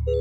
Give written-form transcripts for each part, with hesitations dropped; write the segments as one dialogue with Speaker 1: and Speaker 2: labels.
Speaker 1: What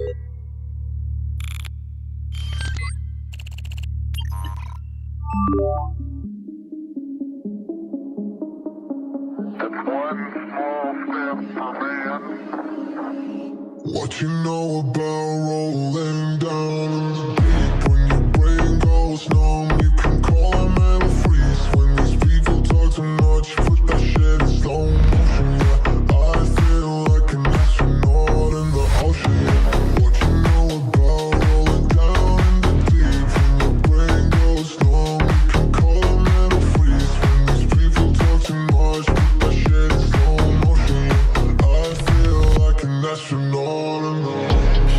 Speaker 1: you know about rolling down in the deep? When your brain goes numb, you can call a mental freeze. When these people talk too much, put that shit in slow motion, yeah. I feel like an astronaut in the ocean, yeah. What you know about rolling down in the deep? When your brain goes numb, you can call a mental freeze. When these people talk too much, put that shit in slow motion, yeah. I feel like an astronaut.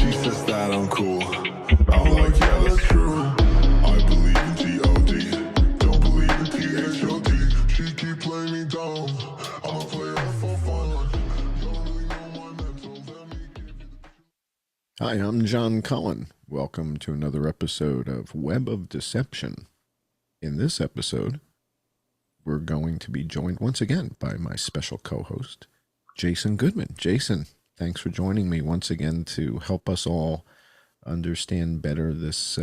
Speaker 1: She says that I'm cool. I'm like, yeah, that's true. I believe in G-O-D. Don't believe in T-H-O-D. She keep playing me down. I'ma play her for fun. Don't really know my mental. Let me give you the... Hi, I'm John Cullen. Welcome to another episode of Web of Deception. In this episode, we're going to be joined once again by my special co-host, Jason Goodman. Jason, thanks for joining me once again to help us all understand better this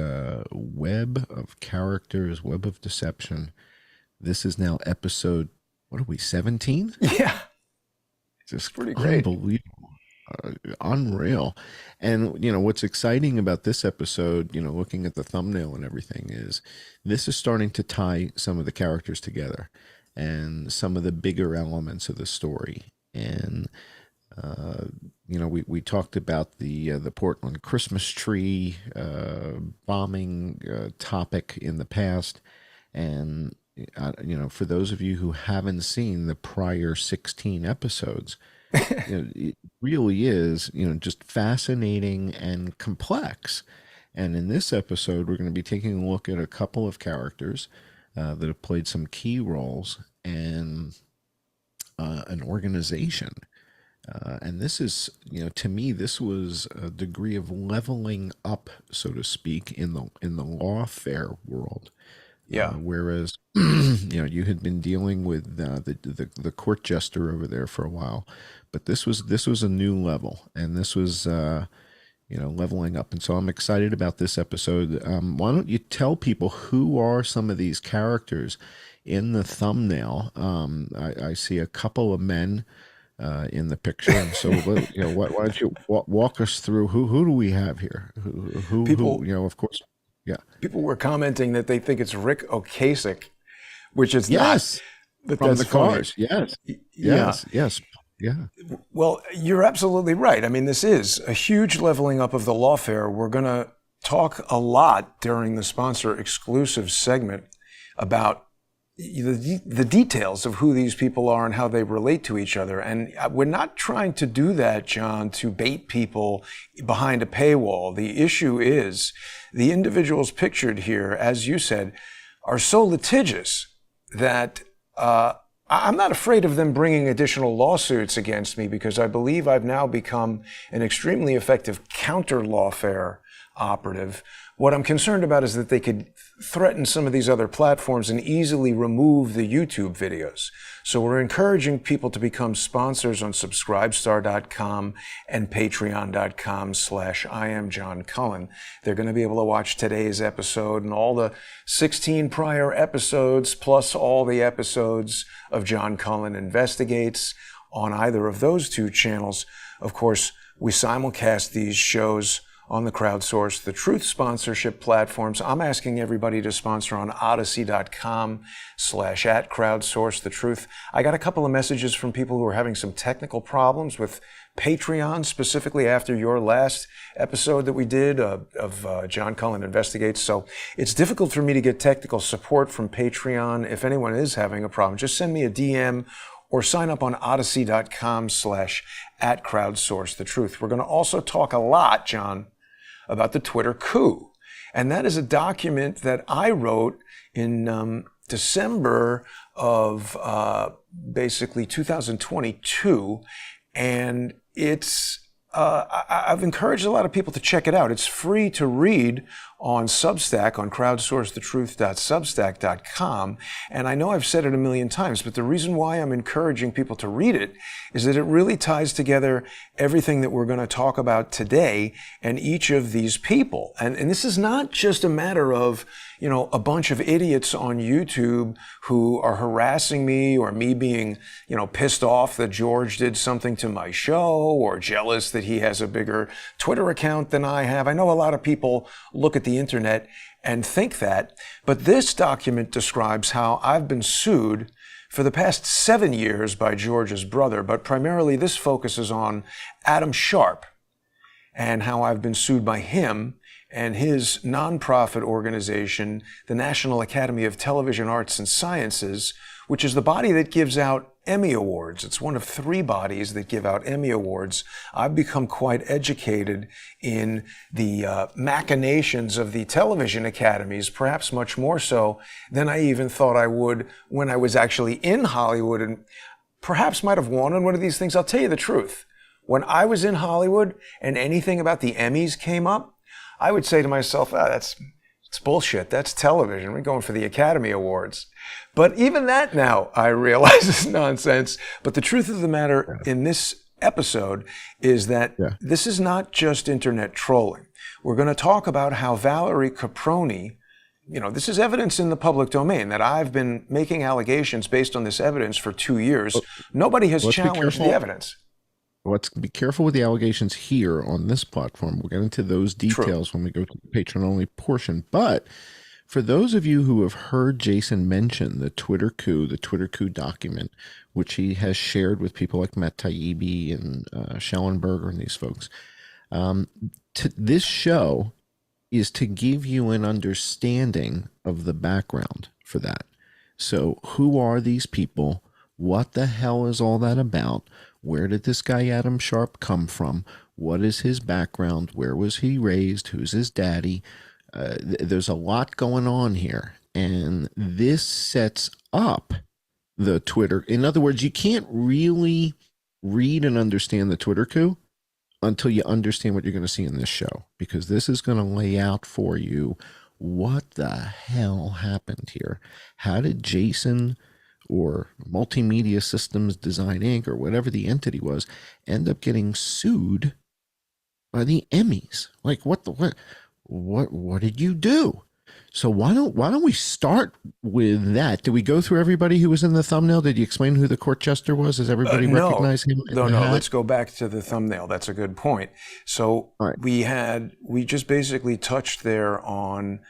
Speaker 1: web of characters, web of deception. This is now episode, what are we, 17?
Speaker 2: Yeah.
Speaker 1: Just
Speaker 2: pretty great.
Speaker 1: Unbelievable. Unreal. And, you know, what's exciting about this episode, you know, looking at the thumbnail and everything, is this is starting to tie some of the characters together and some of the bigger elements of the story. And you know, we talked about the Portland Christmas tree bombing topic in the past, and you know, for those of you who haven't seen the prior 16 episodes, you know, it really is, you know, just fascinating and complex. And in this episode, we're going to be taking a look at a couple of characters that have played some key roles and an organization. And this is, you know, to me, this was a degree of leveling up, so to speak, in the lawfare world.
Speaker 2: Yeah.
Speaker 1: Whereas, you know, you had been dealing with the court jester over there for a while, but this was a new level, and this was you know, leveling up. And so I'm excited about this episode. Why don't you tell people who are some of these characters in the thumbnail? I see a couple of men in the picture, and so you know, why don't you walk us through who do we have here? Who you know, of course, yeah.
Speaker 2: People were commenting that they think it's Rick Ocasek, which is
Speaker 1: yes,
Speaker 2: not. But
Speaker 1: from
Speaker 2: that's
Speaker 1: the
Speaker 2: funny.
Speaker 1: Cars, yes,
Speaker 2: Yeah.
Speaker 1: yes, yeah.
Speaker 2: Well, you're absolutely right. I mean, this is a huge leveling up of the lawfare. We're going to talk a lot during the sponsor exclusive segment about the details of who these people are and how they relate to each other. And we're not trying to do that, John, to bait people behind a paywall. The issue is the individuals pictured here, as you said, are so litigious that I'm not afraid of them bringing additional lawsuits against me, because I believe I've now become an extremely effective counter-lawfare operative. What I'm concerned about is that they could threaten some of these other platforms and easily remove the YouTube videos. So we're encouraging people to become sponsors on subscribestar.com and patreon.com/IamJohnCullen. They're going to be able to watch today's episode and all the 16 prior episodes, plus all the episodes of John Cullen Investigates on either of those two channels. Of course, we simulcast these shows on the Crowdsource, the Truth sponsorship platforms. I'm asking everybody to sponsor on odyssey.com/@crowdsource the truth. I got a couple of messages from people who are having some technical problems with Patreon, specifically after your last episode that we did of John Cullen Investigates. So it's difficult for me to get technical support from Patreon. If anyone is having a problem, just send me a DM or sign up on odyssey.com/@crowdsource the truth. We're going to also talk a lot, John, about the Twitter coup. And that is a document that I wrote in December of basically 2022. And it's I've encouraged a lot of people to check it out. It's free to read on Substack, on crowdsourcethetruth.substack.com. And I know I've said it a million times, but the reason why I'm encouraging people to read it is that it really ties together everything that we're going to talk about today and each of these people. And this is not just a matter of, a bunch of idiots on YouTube who are harassing me, or me being, pissed off that George did something to my show, or jealous that he has a bigger Twitter account than I have. I know a lot of people look at the internet and think that, but this document describes how I've been sued for the past 7 years by George's brother, but primarily this focuses on Adam Sharp and how I've been sued by him and his nonprofit organization, the National Academy of Television Arts and Sciences, which is the body that gives out Emmy Awards. It's one of 3 bodies that give out Emmy Awards. I've become quite educated in the machinations of the television academies, perhaps much more so than I even thought I would when I was actually in Hollywood, and perhaps might have won one of these things. I'll tell you the truth. When I was in Hollywood and anything about the Emmys came up, I would say to myself, it's bullshit. That's television. We're going for the Academy Awards. But even that now I realize is nonsense. But the truth of the matter in this episode is that this is not just internet trolling. We're going to talk about how Valerie Caproni, this is evidence in the public domain that I've been making allegations based on this evidence for 2 years. Nobody has challenged the evidence.
Speaker 3: Let's be careful with the allegations here on this platform. We'll get into those details when we go to the Patreon-only portion. But for those of you who have heard Jason mention the Twitter coup document, which he has shared with people like Matt Taibbi and Schellenberger and these folks, this show is to give you an understanding of the background for that. So who are these people? What the hell is all that about? Where did this guy Adam Sharp come from? What is his background? Where was he raised? Who's his daddy? There's a lot going on here. And this sets up the Twitter. In other words, you can't really read and understand the Twitter coup until you understand what you're going to see in this show, because this is going to lay out for you what the hell happened here. How did Jason or Multimedia Systems Design Inc., or whatever the entity was, end up getting sued by the Emmys? Like, what did you do? So why don't we start with that? Did we go through everybody who was in the thumbnail? Did you explain who the court jester was? Does everybody recognize him?
Speaker 2: No. Let's go back to the thumbnail. That's a good point. So we just basically touched there on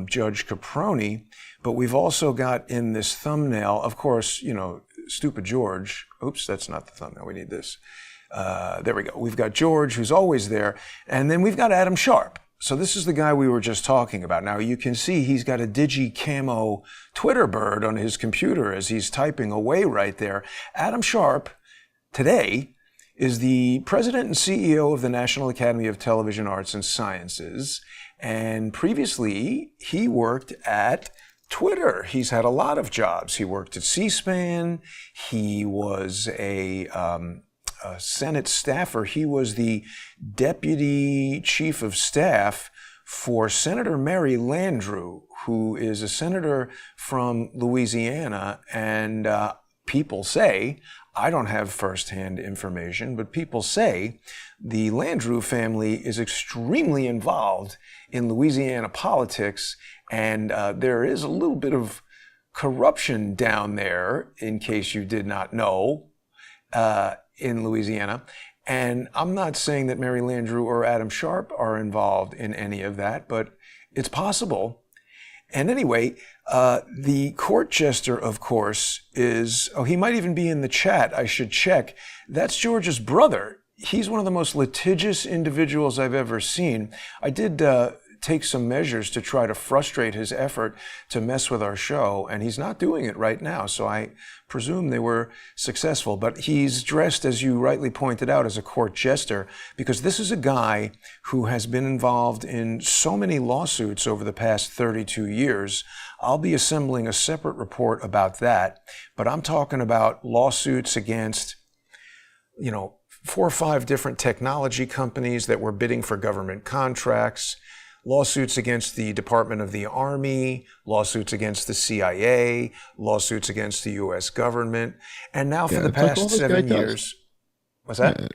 Speaker 2: Judge Caproni, but we've also got in this thumbnail, of course, stupid George. Oops, that's not the thumbnail. We need this. There we go. We've got George, who's always there, and then we've got Adam Sharp. So this is the guy we were just talking about. Now you can see he's got a digi camo Twitter bird on his computer as he's typing away right there. Adam Sharp today is the president and CEO of the National Academy of Television Arts and Sciences. And previously he worked at Twitter. He's had a lot of jobs. He worked at C-SPAN. He was a Senate staffer. He was the deputy chief of staff for Senator Mary Landrieu, who is a senator from Louisiana. And people say, I don't have firsthand information, but people say the Landrieu family is extremely involved in Louisiana politics, and there is a little bit of corruption down there, in case you did not know, in Louisiana. And I'm not saying that Mary Landrieu or Adam Sharp are involved in any of that, but it's possible. And anyway, the court jester, of course, is, he might even be in the chat. I should check. That's George's brother. He's one of the most litigious individuals I've ever seen. I did take some measures to try to frustrate his effort to mess with our show, and he's not doing it right now, so I presume they were successful. But he's dressed, as you rightly pointed out, as a court jester, because this is a guy who has been involved in so many lawsuits over the past 32 years. I'll be assembling a separate report about that, but I'm talking about lawsuits against, 4 or 5 different technology companies that were bidding for government contracts, lawsuits against the Department of the Army, lawsuits against the CIA, lawsuits against the U.S. government. And now for the
Speaker 3: it's like all
Speaker 2: past
Speaker 3: this guy
Speaker 2: 7
Speaker 3: does.
Speaker 2: years, what's that?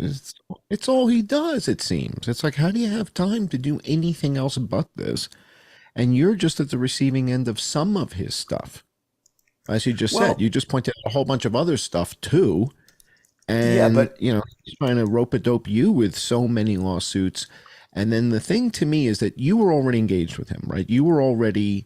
Speaker 3: It's all he does, it seems. It's like, how do you have time to do anything else but this? And you're just at the receiving end of some of his stuff. As you just said, you just pointed out a whole bunch of other stuff too. And,
Speaker 2: yeah, but
Speaker 3: he's trying to rope-a-dope you with so many lawsuits. And then the thing to me is that you were already engaged with him, right? You were already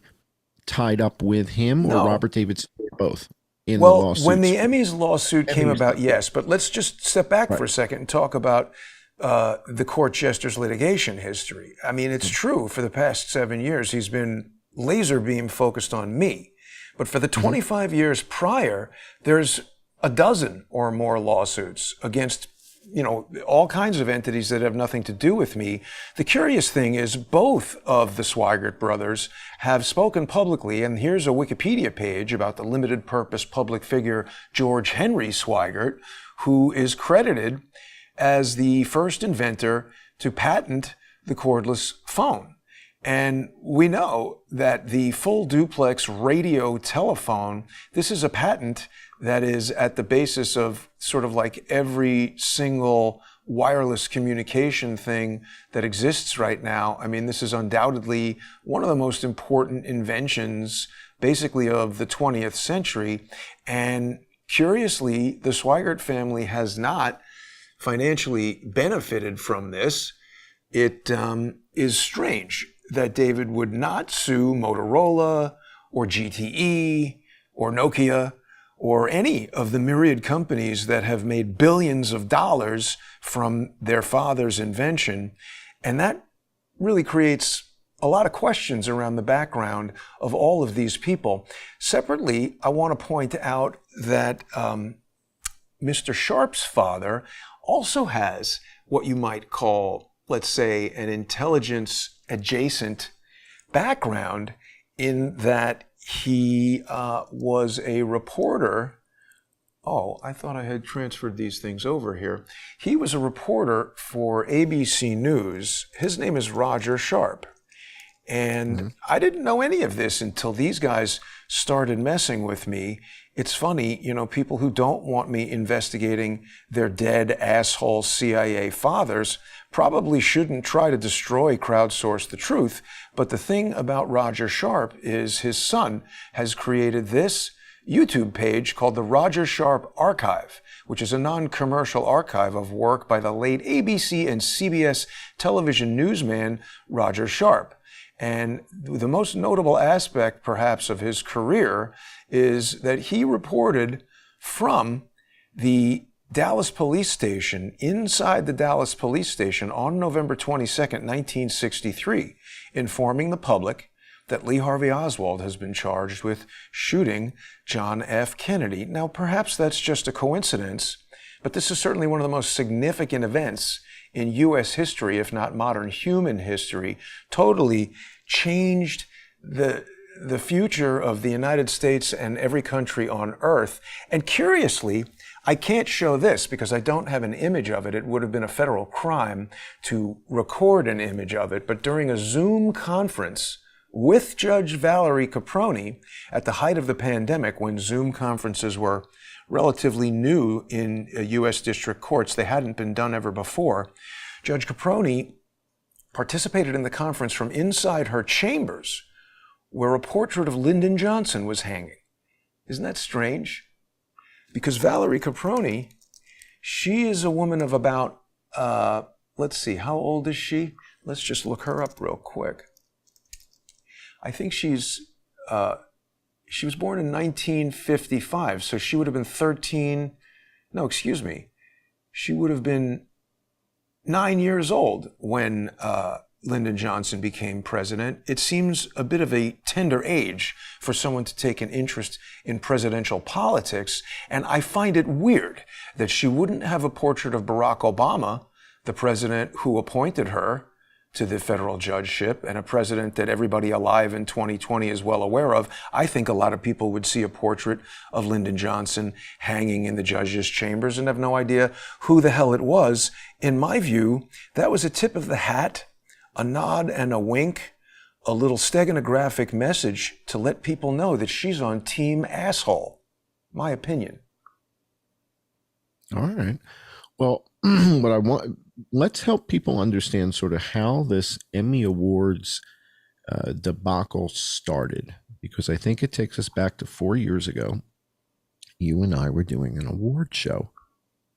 Speaker 3: tied up with him or Robert David Stewart, both in the lawsuits.
Speaker 2: When the Emmys lawsuit came about, yes. But let's just step back for a second and talk about the court jester's litigation history. I mean, it's true, for the past 7 years, he's been laser beam focused on me. But for the 25 years prior, there's a dozen or more lawsuits against, all kinds of entities that have nothing to do with me. The curious thing is both of the Swigert brothers have spoken publicly, and here's a Wikipedia page about the limited purpose public figure George Henry Swigert, who is credited as the first inventor to patent the cordless phone. And we know that the full duplex radio telephone, this is a patent that is at the basis of sort of like every single wireless communication thing that exists right now. I mean, this is undoubtedly one of the most important inventions, basically, of the 20th century. And curiously, the Swigert family has not financially benefited from this. It is strange that David would not sue Motorola or GTE or Nokia or any of the myriad companies that have made billions of dollars from their father's invention. And that really creates a lot of questions around the background of all of these people. Separately, I want to point out that Mr. Sharp's father also has what you might call, let's say, an intelligence-adjacent background, in that he was a reporter. Oh, I thought I had transferred these things over here. He was a reporter for ABC News. His name is Roger Sharp. And I didn't know any of this until these guys started messing with me. It's funny, people who don't want me investigating their dead asshole CIA fathers probably shouldn't try to destroy Crowdsource the Truth. But the thing about Roger Sharp is his son has created this YouTube page called the Roger Sharp Archive, which is a non-commercial archive of work by the late ABC and CBS television newsman Roger Sharp. And the most notable aspect, perhaps, of his career is that he reported from the Dallas police station, inside the Dallas police station, on November 22nd, 1963, informing the public that Lee Harvey Oswald has been charged with shooting John F. Kennedy. Now, perhaps that's just a coincidence, but this is certainly one of the most significant events in U.S. history, if not modern human history. Totally changed the future of the United States and every country on earth. And curiously, I can't show this because I don't have an image of it. It would have been a federal crime to record an image of it. But during a Zoom conference with Judge Valerie Caproni at the height of the pandemic, when Zoom conferences were relatively new in U.S. district courts, they hadn't been done ever before, Judge Caproni participated in the conference from inside her chambers, where a portrait of Lyndon Johnson was hanging. Isn't that strange? Because Valerie Caproni, she is a woman of about, let's see, how old is she? Let's just look her up real quick. I think she was born in 1955, so she would have been 13, no, excuse me. She would have been 9 years old when Lyndon Johnson became president. It seems a bit of a tender age for someone to take an interest in presidential politics, and I find it weird that she wouldn't have a portrait of Barack Obama, the president who appointed her to the federal judgeship, and a president that everybody alive in 2020 is well aware of. I think a lot of people would see a portrait of Lyndon Johnson hanging in the judges' chambers and have no idea who the hell it was. In my view, that was a tip of the hat, a nod and a wink a little steganographic message to let people know that she's on team asshole. My opinion.
Speaker 3: All right. Well, let's help people understand sort of how this Emmy Awards debacle started, because I think it takes us back to 4 years ago. You and I were doing an award show,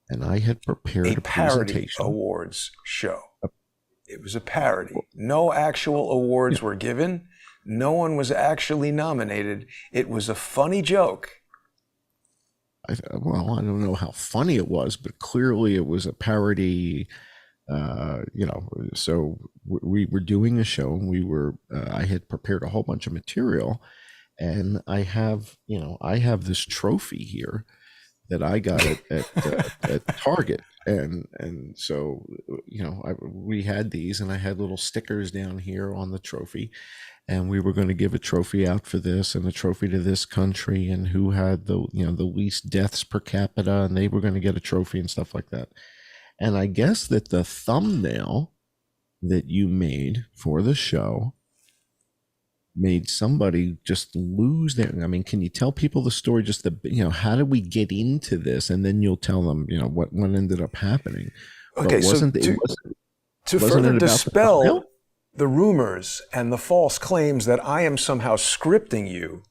Speaker 3: and I had prepared a
Speaker 2: parody
Speaker 3: presentation.
Speaker 2: Awards show. It was a parody. No actual awards were given. No one was actually nominated. It was a funny joke.
Speaker 3: Well, I don't know how funny it was, but clearly it was a parody. So we were doing a show, and I had prepared a whole bunch of material, and I have this trophy here that I got at Target, and so we had these, and I had little stickers down here on the trophy, and we were going to give a trophy out for this and a trophy to this country, and who had the least deaths per capita, and they were going to get a trophy and stuff like that. And I guess that the thumbnail that you made for the show made somebody just lose their, I mean, can you tell people the story, just how did we get into this? And then you'll tell them, what ended up happening.
Speaker 2: Okay, to further dispel the rumors and the false claims that I am somehow scripting you,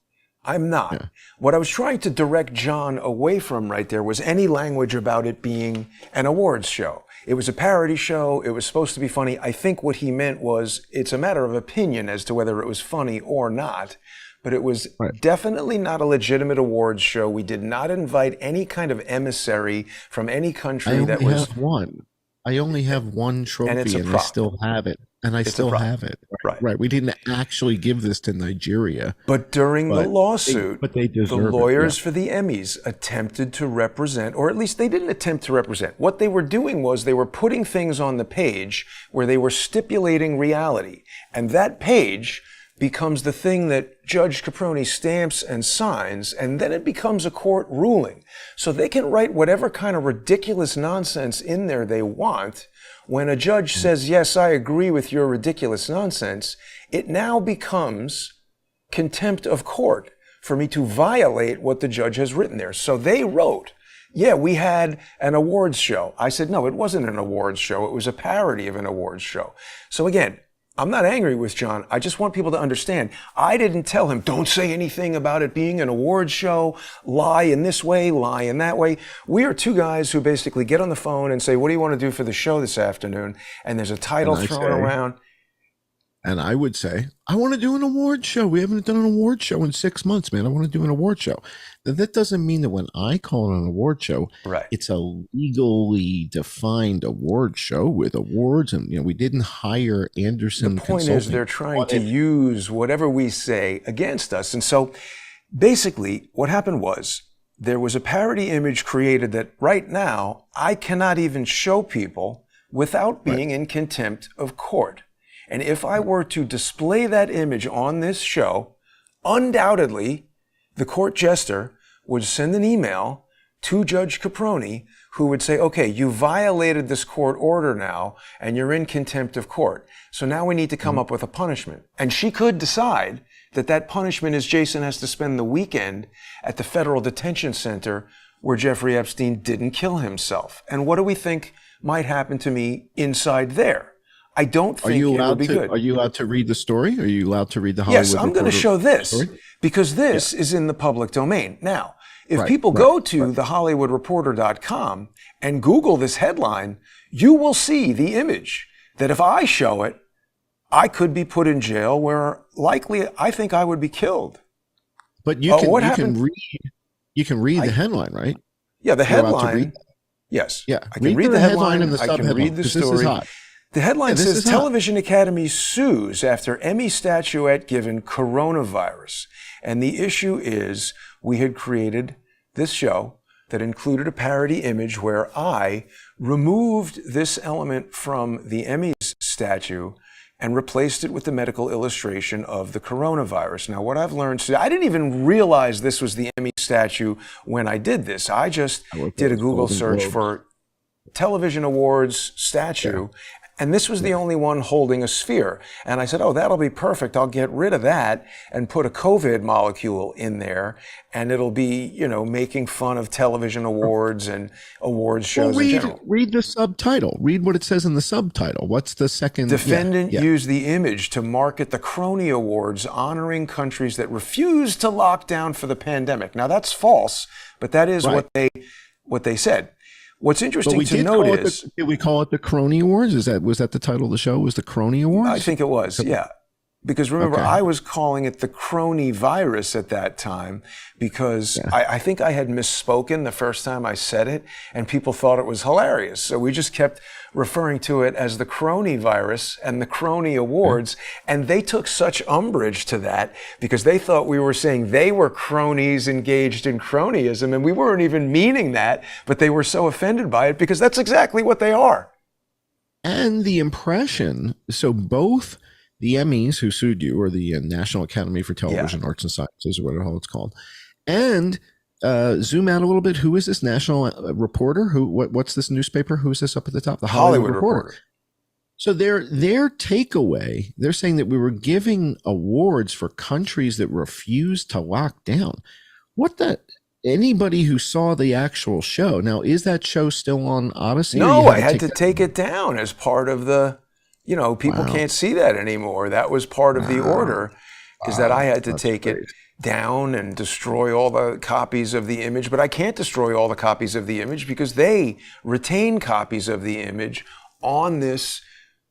Speaker 2: I'm not. Yeah. What I was trying to direct John away from right there was any language about it being an awards show. It was a parody show. It was supposed to be funny. I think what he meant was it's a matter of opinion as to whether it was funny or not. But it was definitely not a legitimate awards show. We did not invite any kind of emissary from any country that was.
Speaker 3: I only have one trophy, and I still have it. And I still have it. Right. We didn't actually give this to Nigeria.
Speaker 2: But during the lawsuit, the lawyers
Speaker 3: it,
Speaker 2: for the Emmys attempted to represent, or at least they didn't attempt to represent. What they were doing was they were putting things on the page where they were stipulating reality. And that page becomes the thing that Judge Caproni stamps and signs, and then it becomes a court ruling. So they can write whatever kind of ridiculous nonsense in there they want. When a judge says, yes, I agree with your ridiculous nonsense, it now becomes contempt of court for me to violate what the judge has written there. So they wrote, yeah, we had an awards show. I said, no, it wasn't an awards show. It was a parody of an awards show. So again, I'm not angry with John. I just want people to understand. I didn't tell him, don't say anything about it being an awards show, lie in this way, lie in that way. We are two guys who basically get on the phone and say, what do you want to do for the show this afternoon? And there's a title thrown around.
Speaker 3: And I would say, I want to do an award show. We haven't done an award show in 6 months, man. I want to do an award show. Now, that doesn't mean that when I call it an award show, it's a legally defined award show with awards. And, we didn't hire Anderson.
Speaker 2: The point is they're trying to use whatever we say against us. And so basically what happened was there was a parody image created that right now I cannot even show people without being in contempt of court. And if I were to display that image on this show, undoubtedly, the court jester would send an email to Judge Caproni, who would say, okay, you violated this court order now, and you're in contempt of court. So now we need to come up with a punishment. And she could decide that that punishment is Jason has to spend the weekend at the federal detention center where Jeffrey Epstein didn't kill himself. And what do we think might happen to me inside there? I don't think it would be good.
Speaker 3: Are you allowed to read the story? Are you allowed to read the Hollywood Reporter?
Speaker 2: Yes, I'm going to show this because this is in the public domain. Now, if people go to thehollywoodreporter.com and Google this headline, you will see the image that if I show it, I could be put in jail where likely I think I would be killed.
Speaker 3: But you can read the headline, right?
Speaker 2: Yeah, the headline. Yes.
Speaker 3: Yeah.
Speaker 2: I can read the headline
Speaker 3: and the
Speaker 2: I can read the story.
Speaker 3: This is hot.
Speaker 2: The headline says, Television Academy sues after Emmy statuette given coronavirus. And the issue is we had created this show that included a parody image where I removed this element from the Emmys statue and replaced it with the medical illustration of the coronavirus. Now, what I've learned today, I didn't even realize this was the Emmy statue when I did this. I just did a Google search for television awards statue. And this was the only one holding a sphere. And I said, oh, that'll be perfect. I'll get rid of that and put a COVID molecule in there. And it'll be, you know, making fun of television awards and awards shows in general.
Speaker 3: Read the subtitle. Read what it says in the subtitle. What's the second?
Speaker 2: Defendant used the image to market the Crony Awards, honoring countries that refused to lock down for the pandemic. Now, that's false, but that is what they said. What's interesting to note is...
Speaker 3: Did we call it the Crony Awards? Was that the title of the show? Was the Crony Awards?
Speaker 2: I think it was, yeah. Because remember, I was calling it the Crony virus at that time because I think I had misspoken the first time I said it, and people thought it was hilarious. So we just kept referring to it as the Crony virus and the Crony Awards, and they took such umbrage to that because they thought we were saying they were cronies engaged in cronyism, and we weren't even meaning that, but they were so offended by it because that's exactly what they are.
Speaker 3: And the impression, so both the Emmys, who sued you, or the National Academy for Television Arts and Sciences, or whatever the hell it's called, and zoom out a little bit. Who is this national reporter? What's this newspaper? Who is this up at the top? The Hollywood Reporter. So their takeaway, they're saying that we were giving awards for countries that refused to lock down. Anybody who saw the actual show, now, is that show still on Odyssey?
Speaker 2: No, I had to take it down as part of the... You know, people can't see that anymore. That was part of the order, is that I had to take it down and destroy all the copies of the image. But I can't destroy all the copies of the image because they retain copies of the image on this.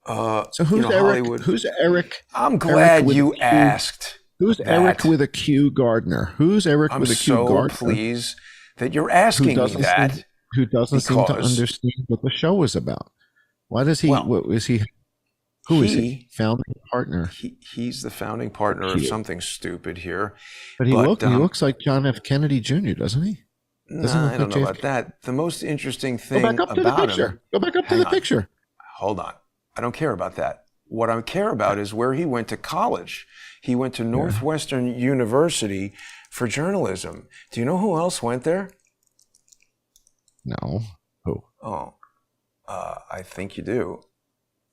Speaker 3: So who's Eric?
Speaker 2: Hollywood.
Speaker 3: Who's Eric?
Speaker 2: I'm glad you asked.
Speaker 3: Who's Eric with a Q Gardner? Who's Eric with a Q Gardner?
Speaker 2: I'm so pleased that you're asking me that.
Speaker 3: Who doesn't seem to understand what the show is about? Why does he? What is he? Who is he? Founding partner.
Speaker 2: He's the founding partner of something stupid here.
Speaker 3: But he looks like John F. Kennedy Jr., doesn't he?
Speaker 2: I don't know about that. The most interesting thing
Speaker 3: about him... Go back up to the picture.
Speaker 2: Hold on. I don't care about that. What I care about is where he went to college. He went to Northwestern University for journalism. Do you know who else went there?
Speaker 3: No. Who?
Speaker 2: Oh, I think you do.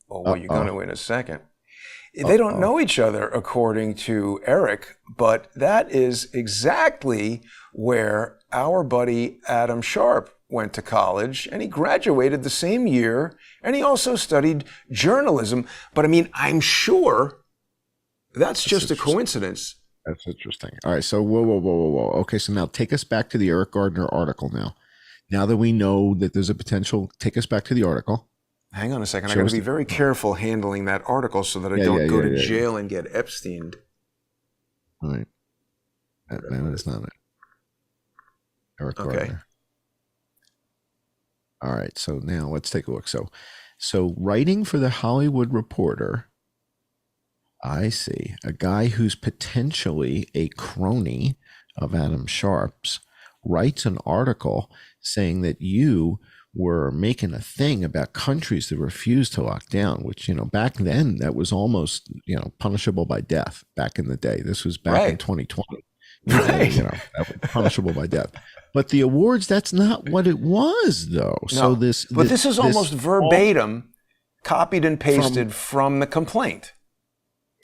Speaker 2: Well, you're going to in a second. They don't know each other, according to Eric, but that is exactly where our buddy Adam Sharp went to college, and he graduated the same year, and he also studied journalism. But I mean, I'm sure that's just a coincidence.
Speaker 3: That's interesting. All right, so whoa. Okay, so now take us back to the Eric Gardner article now. Now that we know that there's a potential, take us back to the artiple.
Speaker 2: Hang on a second. I got to be very careful handling that article so that I don't go to jail and get Epsteined.
Speaker 3: All right. No, that's not it. Eric Gardner. All right. So now let's take a look. So writing for the Hollywood Reporter, I see a guy who's potentially a crony of Adam Sharp's writes an article saying that you were making a thing about countries that refused to lock down, which, back then that was almost, punishable by death back in the day. This was back in 2020. Right. That was punishable by death. But the awards, that's not what it was, though. No. So this
Speaker 2: is almost verbatim copied and pasted from the complaint.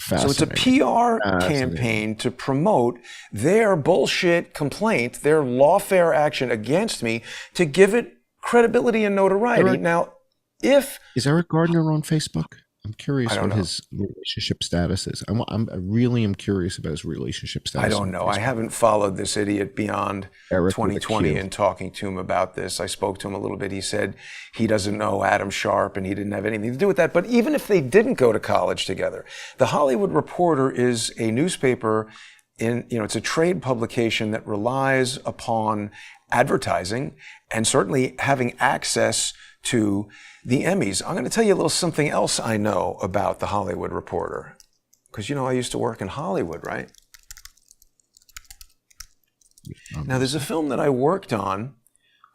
Speaker 2: So it's a PR campaign to promote their bullshit complaint, their lawfare action against me, to give it credibility and notoriety. Now,
Speaker 3: is Eric Gardner on Facebook? I'm curious what his relationship status is. I really am curious about his relationship status.
Speaker 2: I don't know. I haven't followed this idiot beyond 2020 and talking to him about this. I spoke to him a little bit. He said he doesn't know Adam Sharp and he didn't have anything to do with that. But even if they didn't go to college together, the Hollywood Reporter is a newspaper it's a trade publication that relies upon advertising and certainly having access to the Emmys. I'm going to tell you a little something else I know about the Hollywood Reporter. Because, I used to work in Hollywood, right? Now, there's a film that I worked on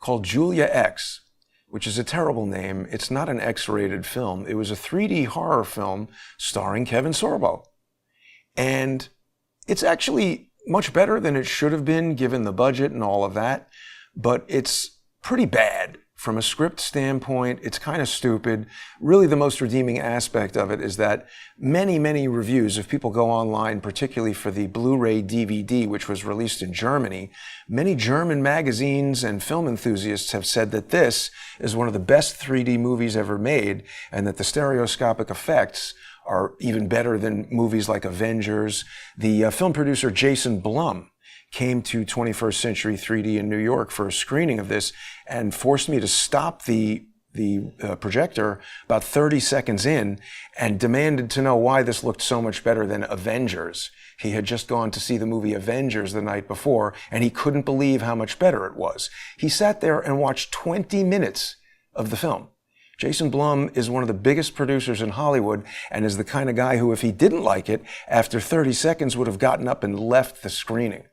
Speaker 2: called Julia X, which is a terrible name. It's not an X-rated film. It was a 3D horror film starring Kevin Sorbo. And it's actually much better than it should have been given the budget and all of that. But it's pretty bad From a script standpoint, it's kind of stupid. Really, the most redeeming aspect of it is that many reviews, if people go online, particularly for the Blu-ray DVD, which was released in Germany, many German magazines and film enthusiasts have said that this is one of the best 3D movies ever made, and that the stereoscopic effects are even better than movies like Avengers. The film producer Jason Blum came to 21st Century 3D in New York for a screening of this and forced me to stop the projector about 30 seconds in and demanded to know why this looked so much better than Avengers. He had just gone to see the movie Avengers the night before, and he couldn't believe how much better it was. He sat there and watched 20 minutes of the film. Jason Blum is one of the biggest producers in Hollywood and is the kind of guy who, if he didn't like it, after 30 seconds would have gotten up and left the screening.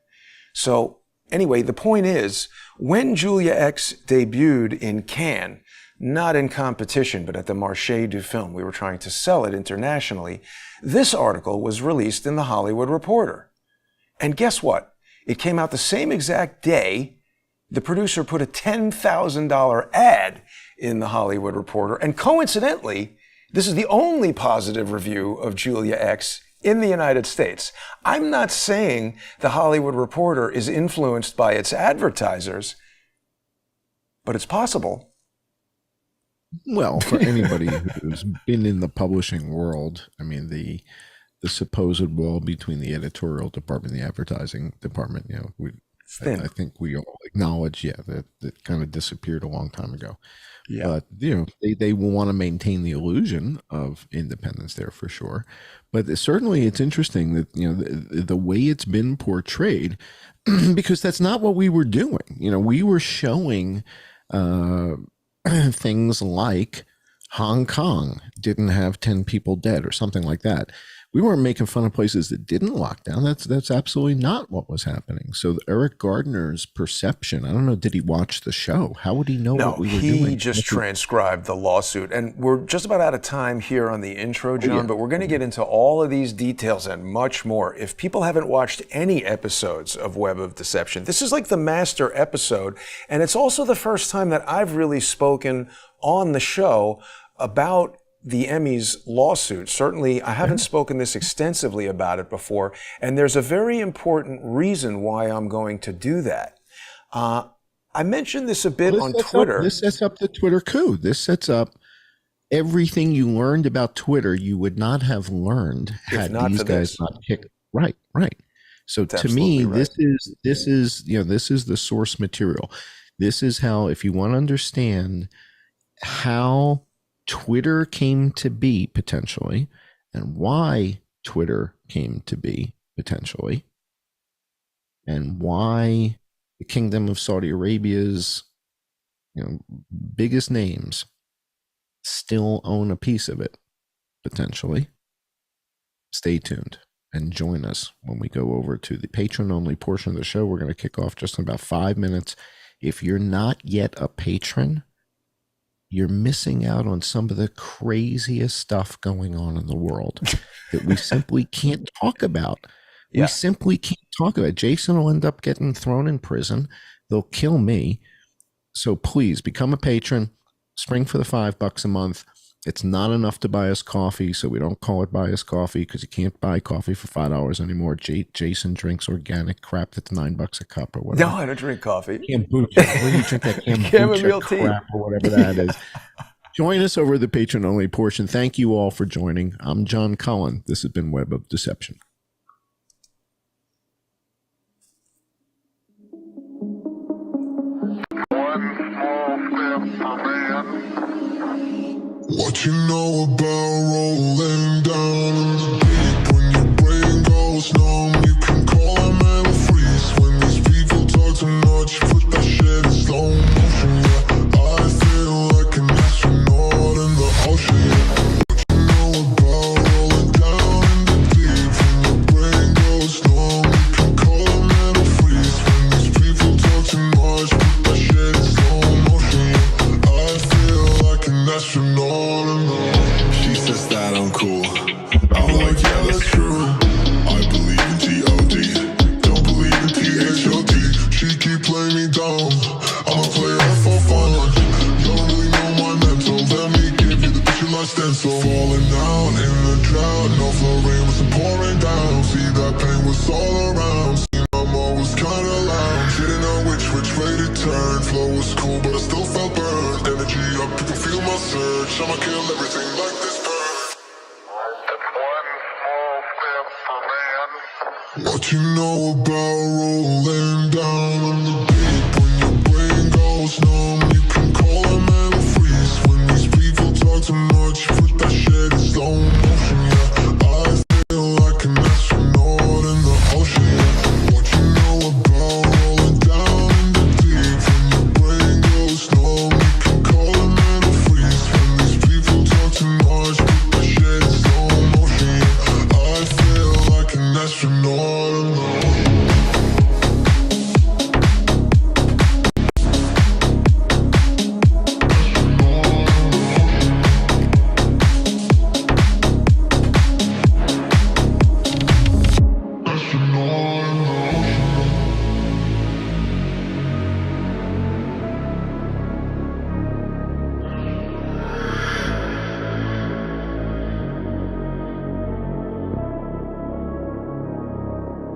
Speaker 2: So anyway, the point is, when Julia X debuted in Cannes, not in competition, but at the Marché du Film, we were trying to sell it internationally, this article was released in The Hollywood Reporter. And guess what? It came out the same exact day. The producer put a $10,000 ad in The Hollywood Reporter. And coincidentally, this is the only positive review of Julia X in the United States. I'm not saying The Hollywood Reporter is influenced by its advertisers, but it's possible.
Speaker 3: Well, for anybody who's been in the publishing world, I mean, the supposed wall between the editorial department and the advertising department, you know, I think we all acknowledge, that kind of disappeared a long time ago. Yeah. But, you know, they will want to maintain the illusion of independence there for sure. But certainly it's interesting that, you know, the way it's been portrayed, because that's not what we were doing. You know, we were showing things like Hong Kong didn't have 10 people dead or something like that. We weren't making fun of places that didn't lock down. That's absolutely not what was happening. So Eric Gardner's perception, I don't know, did he watch the show? How would he know what we were doing?
Speaker 2: No, he just transcribed the lawsuit. And we're just about out of time here on the intro, John, but we're going to get into all of these details and much more. If people haven't watched any episodes of Web of Deception, this is like the master episode. And it's also the first time that I've really spoken on the show about the Emmys lawsuit. Certainly, I haven't spoken this extensively about it before, and there's a very important reason why I'm going to do that. I mentioned this a bit on Twitter.
Speaker 3: This sets up the Twitter coup. This sets up everything you learned about Twitter you would not have learned had these guys not kicked. Right. So to me, right. This is the source material. This is how, if you want to understand how Twitter came to be potentially, and why Twitter came to be potentially, and why the Kingdom of Saudi Arabia's, you know, biggest names still own a piece of it potentially. Stay tuned and join us when we go over to the patron-only portion of the show. We're going to kick off just in about 5 minutes. If you're not yet a patron, you're missing out on some of the craziest stuff going on in the world that we simply can't talk about. Yeah. We simply can't talk about it. Jason will end up getting thrown in prison. They'll kill me. So please become a patron. Spring for the $5 a month. It's not enough to buy us coffee, so we don't call it buy us coffee, because you can't buy coffee for $5 anymore. Jason drinks organic crap that's $9 a cup or whatever.
Speaker 2: No, I don't drink coffee.
Speaker 3: Kombucha. When you drink that kombucha crap or whatever that is. Join us over the patron-only portion. Thank you all for joining. I'm John Cullen. This has been Web of Deception.
Speaker 1: One small step for man. What you know about rolling down in the deep? When your brain goes numb, you can call them and freeze. When these people talk too much, put that shit in slow motion. Yeah, I feel like an astronaut in the ocean. What you know about rolling down in the deep? When your brain goes numb, you can call them and freeze. When these people talk too much, put that shit in slow motion. Yeah, I feel like an astronaut. She says that I'm cool. search. I'ma kill everything like this bird.
Speaker 4: One small step for man.
Speaker 1: What you know about rolling down on the deep? When your brain goes numb, you can call them mellow freeze. When these people talk too much, put that shit in slow motion, yeah. I feel like an astronaut in the ocean, yeah. What you know about rolling down in the deep? When your brain goes numb, you can call them mellow freeze. When these people talk too much, put that shit in slow motion, yeah. I feel like an astronaut